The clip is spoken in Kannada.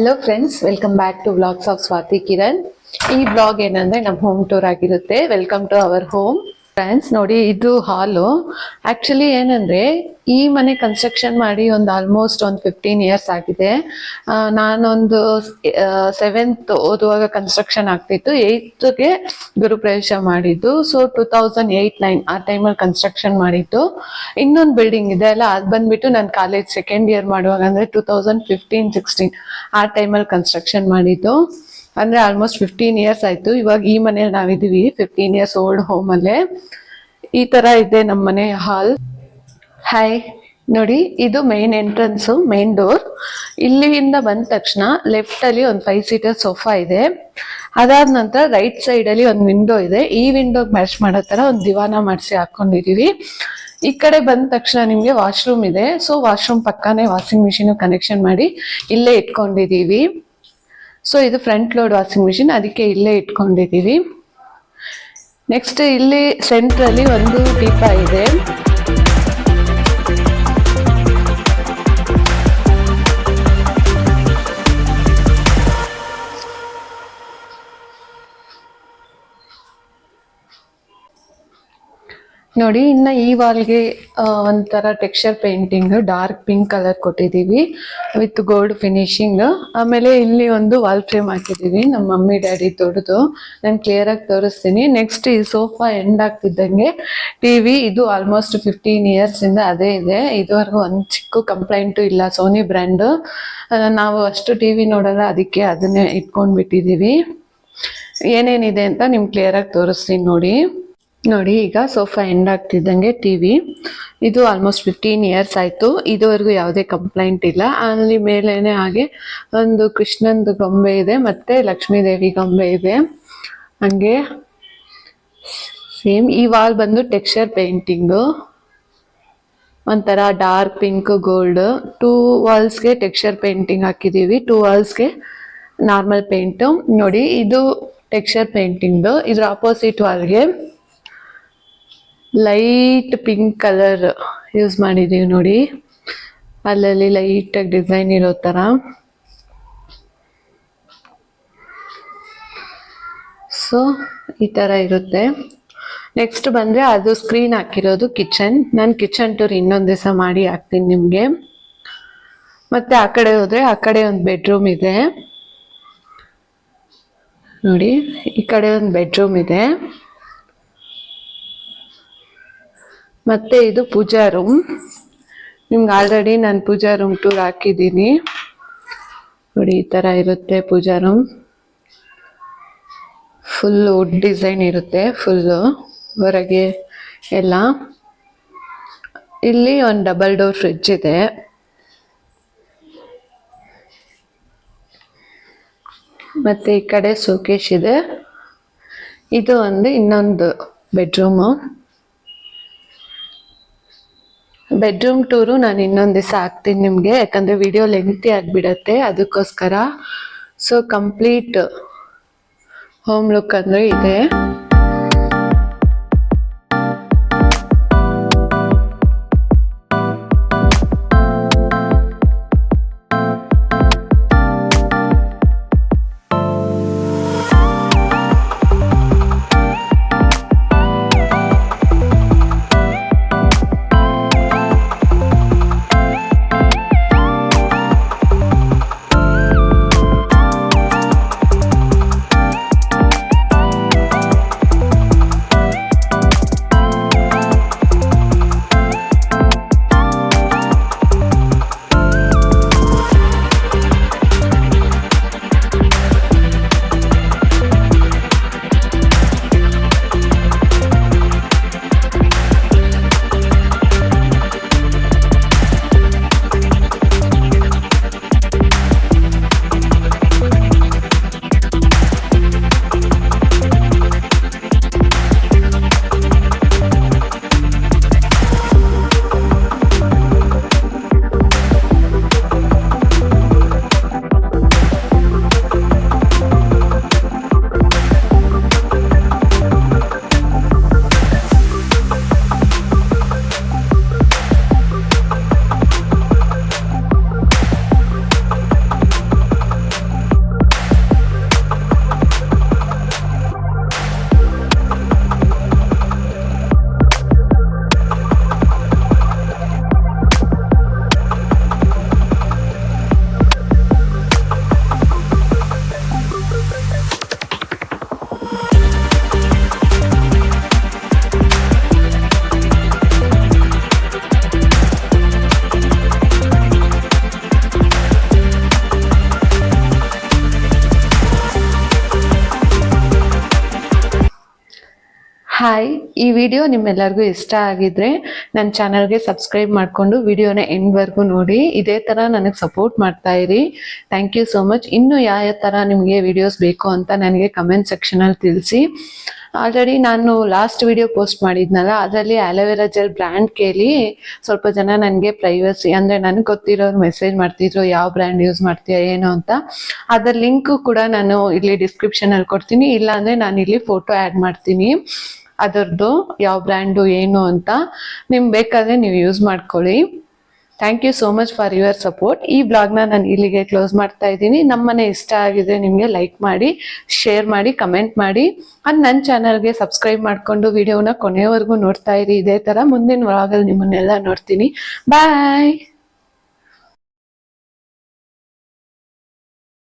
Hello friends, welcome back to vlogs of Swathi Kiran. ಈ ಬ್ಲಾಗ್ ಏನಂದ್ರೆ ನಮ್ಮ ಹೋಮ್ ಟೂರ್ ಆಗಿರುತ್ತೆ. Welcome to our home. Friends ನೋಡಿ, ಇದು ಹಾಲು. ಆಕ್ಚುಲಿ ಏನಂದ್ರೆ ಈ ಮನೆ ಕನ್ಸ್ಟ್ರಕ್ಷನ್ ಮಾಡಿ ಒಂದು ಆಲ್ಮೋಸ್ಟ್ 15 ಇಯರ್ಸ್ ಆಗಿದೆ. ನಾನೊಂದು 7th ಓದುವಾಗ ಕನ್ಸ್ಟ್ರಕ್ಷನ್ ಆಗ್ತಿತ್ತು. 8ಗೆ ಗೃಹಪ್ರವೇಶ ಮಾಡಿದ್ದು. ಸೊ 2008-9 ಆ ಟೈಮಲ್ಲಿ ಕನ್ಸ್ಟ್ರಕ್ಷನ್ ಮಾಡಿದ್ದು. ಇನ್ನೊಂದು ಬಿಲ್ಡಿಂಗ್ ಇದೆ ಅಲ್ಲ, ಅದು ಬಂದ್ಬಿಟ್ಟು ನಾನು ಕಾಲೇಜ್ 2nd ಇಯರ್ ಮಾಡುವಾಗ ಅಂದ್ರೆ 2015-16 ಆ ಟೈಮಲ್ಲಿ ಕನ್ಸ್ಟ್ರಕ್ಷನ್ ಮಾಡಿದ್ದು. ಅಂದ್ರೆ ಆಲ್ಮೋಸ್ಟ್ 15 ಇಯರ್ಸ್ ಆಯ್ತು. ಇವಾಗ ಈ ಮನೇಲಿ ನಾವಿದೀವಿ 15 ಇಯರ್ಸ್ ಓಲ್ಡ್ ಹೋಮ್ ಅಲ್ಲೇ. ಈ ತರ ಇದೆ ನಮ್ಮ ಮನೆ ಹಾಲ್. ಹಾಯ್ ನೋಡಿ, ಇದು ಮೇನ್ ಎಂಟ್ರೆನ್ಸ್, ಮೇನ್ ಡೋರ್. ಇಲ್ಲಿಂದ ಬಂದ ತಕ್ಷಣ ಲೆಫ್ಟ್ ಅಲ್ಲಿ ಒಂದು 5 ಸೀಟರ್ ಸೋಫಾ ಇದೆ. ಅದಾದ ನಂತರ ರೈಟ್ ಸೈಡ್ ಅಲ್ಲಿ ಒಂದು ವಿಂಡೋ ಇದೆ. ಈ ವಿಂಡೋಗೆ ಮ್ಯಾಚ್ ಮಾಡೋ ತರ ಒಂದು ದಿವಾನ ಮಾಡಿಸಿ ಹಾಕೊಂಡಿದೀವಿ. ಈ ಕಡೆ ಬಂದ ತಕ್ಷಣ ನಿಮ್ಗೆ ವಾಶ್ರೂಮ್ ಇದೆ. ಸೊ ವಾಶ್ರೂಮ್ ಪಕ್ಕಾನೇ ವಾಷಿಂಗ್ ಮಿಷಿನ್ ಕನೆಕ್ಷನ್ ಮಾಡಿ ಇಲ್ಲೇ ಇಟ್ಕೊಂಡಿದೀವಿ. ಸೊ ಇದು ಫ್ರಂಟ್ ಲೋಡ್ ವಾಷಿಂಗ್ ಮಿಷಿನ್, ಅದಕ್ಕೆ ಇಲ್ಲೇ ಇಟ್ಕೊಂಡಿದೀವಿ. ನೆಕ್ಸ್ಟ್ ಇಲ್ಲಿ ಸೆಂಟ್ರಲ್ಲಿ ಒಂದು ದೀಪ ಇದೆ. ನೋಡಿ, ಇನ್ನ ಈ ವಾಲ್ಗೆ ಒಂಥರ texture painting dark pink colour ಕೊಟ್ಟಿದೀವಿ ವಿತ್ ಗೋಲ್ಡ್ ಫಿನಿಶಿಂಗ್. ಆಮೇಲೆ ಇಲ್ಲಿ ಒಂದು ವಾಲ್ ಫ್ರೇಮ್ ಹಾಕಿದೀವಿ, ನಮ್ಮ ಮಮ್ಮಿ ಡ್ಯಾಡಿ ದೊಡ್ಡದು. ನಾನು ಕ್ಲಿಯರ್ ಆಗಿ ತೋರಿಸ್ತೀನಿ. ನೆಕ್ಸ್ಟ್ ಈ ಸೋಫಾ ಎಂಡ್ ಆಗ್ತಿದ್ದಂಗೆ ಟಿವಿ. ಇದು ಆಲ್ಮೋಸ್ಟ್ 15 ಇಯರ್ಸ್ ಇಂದ ಅದೇ ಇದೆ. ಇದುವರೆಗೂ ಒಂದು ಚಿಕ್ಕ ಕಂಪ್ಲೇಂಟು ಇಲ್ಲ. Sony brand. ನಾವು ಅಷ್ಟು ಟಿವಿ ನೋಡಲ್ಲ, ಅದಕ್ಕೆ ಅದನ್ನೇ ಇಟ್ಕೊಂಡ್ಬಿಟ್ಟಿದೀವಿ. ಏನೇನಿದೆ ಅಂತ ನಿಮ್ಗೆ ಕ್ಲಿಯರ್ ಆಗಿ ತೋರಿಸ್ತೀನಿ ನೋಡಿ. ನೋಡಿ, ಈಗ ಸೋಫಾ ಎಂಡ್ ಆಗ್ತಿದ್ದಂಗೆ ಟಿವಿ. ಇದು ಆಲ್ಮೋಸ್ಟ್ 15 ಇಯರ್ಸ್ ಆಯ್ತು. ಇದುವರೆಗೂ ಯಾವುದೇ ಕಂಪ್ಲೇಂಟ್ ಇಲ್ಲ. ಅಲ್ಲಿ ಮೇಲೇನೆ ಹಾಗೆ ಒಂದು ಕೃಷ್ಣಂದು ಗೊಂಬೆ ಇದೆ, ಮತ್ತೆ ಲಕ್ಷ್ಮೀ ದೇವಿ ಗೊಂಬೆ ಇದೆ. ಹಂಗೆ ಸೇಮ್ ಈ ವಾಲ್ ಬಂದು ಟೆಕ್ಸ್ಚರ್ ಪೇಂಟಿಂಗು, ಒಂಥರ ಡಾರ್ಕ್ ಪಿಂಕ್ ಗೋಲ್ಡ್. 2 ವಾಲ್ಸ್ಗೆ ಟೆಕ್ಸ್ಚರ್ ಪೇಂಟಿಂಗ್ ಹಾಕಿದೀವಿ, 2 ವಾಲ್ಸ್ಗೆ ನಾರ್ಮಲ್ ಪೇಂಟು. ನೋಡಿ, ಇದು ಟೆಕ್ಸ್ಚರ್ ಪೇಂಟಿಂಗ್. ಇದ್ರ ಆಪೋಸಿಟ್ ವಾಲ್ಗೆ ಲೈಟ್ ಪಿಂಕ್ ಕಲರ್ ಯೂಸ್ ಮಾಡಿದೀವಿ. ನೋಡಿ, ಅಲ್ಲಲ್ಲಿ ಲೈಟ್ ಆಗಿ ಡಿಸೈನ್ ಇರೋ ತರ. ಸೊ ಈ ತರ ಇರುತ್ತೆ. ನೆಕ್ಸ್ಟ್ ಬಂದ್ರೆ ಅದು ಸ್ಕ್ರೀನ್ ಹಾಕಿರೋದು ಕಿಚನ್. ನಾನು ಕಿಚನ್ ಟೂರ್ ಇನ್ನೊಂದ್ ದಿವಸ ಮಾಡಿ ಹಾಕ್ತೀನಿ ನಿಮ್ಗೆ. ಮತ್ತೆ ಆ ಕಡೆ ಹೋದ್ರೆ ಆ ಕಡೆ ಒಂದು ಬೆಡ್ರೂಮ್ ಇದೆ. ನೋಡಿ, ಈ ಕಡೆ ಒಂದು ಬೆಡ್ರೂಮ್ ಇದೆ. ಮತ್ತೆ ಇದು ಪೂಜಾ ರೂಮ್. ನಿಮ್ಗೆ ಆಲ್ರೆಡಿ ನಾನು ಪೂಜಾ ರೂಮ್ ಟೂರ್ ಹಾಕಿದ್ದೀನಿ. ನೋಡಿ, ಈ ತರ ಇರುತ್ತೆ ಪೂಜಾ ರೂಮ್. ಫುಲ್ ವುಡ್ ಡಿಸೈನ್ ಇರುತ್ತೆ, ಫುಲ್ಲು ಹೊರಗೆ ಎಲ್ಲ. ಇಲ್ಲಿ ಒಂದು ಡಬಲ್ ಡೋರ್ ಫ್ರಿಡ್ಜ್ ಇದೆ. ಮತ್ತೆ ಈ ಕಡೆ ಶೋಕೇಶ್ ಇದೆ. ಇದು ಒಂದು ಇನ್ನೊಂದು ಬೆಡ್ರೂಮು. ಬೆಡ್ರೂಮ್ ಟೂರು ನಾನು ಇನ್ನೊಂದು ದಿವಸ ಹಾಕ್ತೀನಿ ನಿಮಗೆ, ಯಾಕಂದರೆ ವಿಡಿಯೋ ಲೆಂತಿ ಆಗಿಬಿಡತ್ತೆ, ಅದಕ್ಕೋಸ್ಕರ. ಸೊ ಕಂಪ್ಲೀಟ್ ಹೋಮ್ ಲುಕ್ ಅಂದರೆ ಇದೆ. ಹಾಯ್, ಈ ವಿಡಿಯೋ ನಿಮ್ಮೆಲ್ಲರಿಗೂ ಇಷ್ಟ ಆಗಿದ್ರೆ ನನ್ನ ಚಾನಲ್ಗೆ ಸಬ್ಸ್ಕ್ರೈಬ್ ಮಾಡಿಕೊಂಡು ವಿಡಿಯೋನ ಎಂಡ್ವರೆಗೂ ನೋಡಿ. ಇದೇ ಥರ ನನಗೆ ಸಪೋರ್ಟ್ ಮಾಡ್ತಾ ಇರಿ. Thank you so much. ಇನ್ನೂ ಯಾವ ಥರ ನಿಮಗೆ ವಿಡಿಯೋಸ್ ಬೇಕು ಅಂತ ನನಗೆ ಕಮೆಂಟ್ ಸೆಕ್ಷನಲ್ಲಿ ತಿಳಿಸಿ. ಆಲ್ರೆಡಿ ನಾನು ಲಾಸ್ಟ್ ವಿಡಿಯೋ ಪೋಸ್ಟ್ ಮಾಡಿದ್ನಲ್ಲ, ಅದರಲ್ಲಿ ಆಲೋವೆರಾ ಜೆಲ್ ಬ್ರ್ಯಾಂಡ್ ಕೇಳಿ ಸ್ವಲ್ಪ ಜನ ನನಗೆ ಪ್ರೈವಸಿ ಅಂದರೆ ನನಗೆ ಗೊತ್ತಿರೋರು ಮೆಸೇಜ್ ಮಾಡ್ತಿದ್ರು, ಯಾವ ಬ್ರ್ಯಾಂಡ್ ಯೂಸ್ ಮಾಡ್ತೀಯಾ ಏನು ಅಂತ. ಅದರ ಲಿಂಕು ಕೂಡ ನಾನು ಇಲ್ಲಿ ಡಿಸ್ಕ್ರಿಪ್ಷನಲ್ಲಿ ಕೊಡ್ತೀನಿ, ಇಲ್ಲಾಂದರೆ ನಾನು ಇಲ್ಲಿ ಫೋಟೋ ಆ್ಯಡ್ ಮಾಡ್ತೀನಿ ಅದರದ್ದು, ಯಾವ ಬ್ರ್ಯಾಂಡು ಏನು ಅಂತ. ನಿಮ್ಗೆ ಬೇಕಾದರೆ ನೀವು ಯೂಸ್ ಮಾಡ್ಕೊಳ್ಳಿ. Thank you so much for your support. ಈ ಬ್ಲಾಗ್ನ ನಾನು ಇಲ್ಲಿಗೆ ಕ್ಲೋಸ್ ಮಾಡ್ತಾ ಇದ್ದೀನಿ. ನಮ್ಮನೆ ಇಷ್ಟ ಆಗಿದ್ರೆ ನಿಮಗೆ ಲೈಕ್ ಮಾಡಿ, ಶೇರ್ ಮಾಡಿ, ಕಮೆಂಟ್ ಮಾಡಿ. ಅದು ನನ್ನ ಚಾನಲ್ಗೆ ಸಬ್ಸ್ಕ್ರೈಬ್ ಮಾಡಿಕೊಂಡು ವಿಡಿಯೋನ ಕೊನೆಯವರೆಗೂ ನೋಡ್ತಾ ಇರಿ. ಇದೇ ಥರ ಮುಂದಿನ ವ್ಲಾಗಲ್ಲಿ ನಿಮ್ಮನ್ನೆಲ್ಲ ನೋಡ್ತೀನಿ. ಬಾಯ್.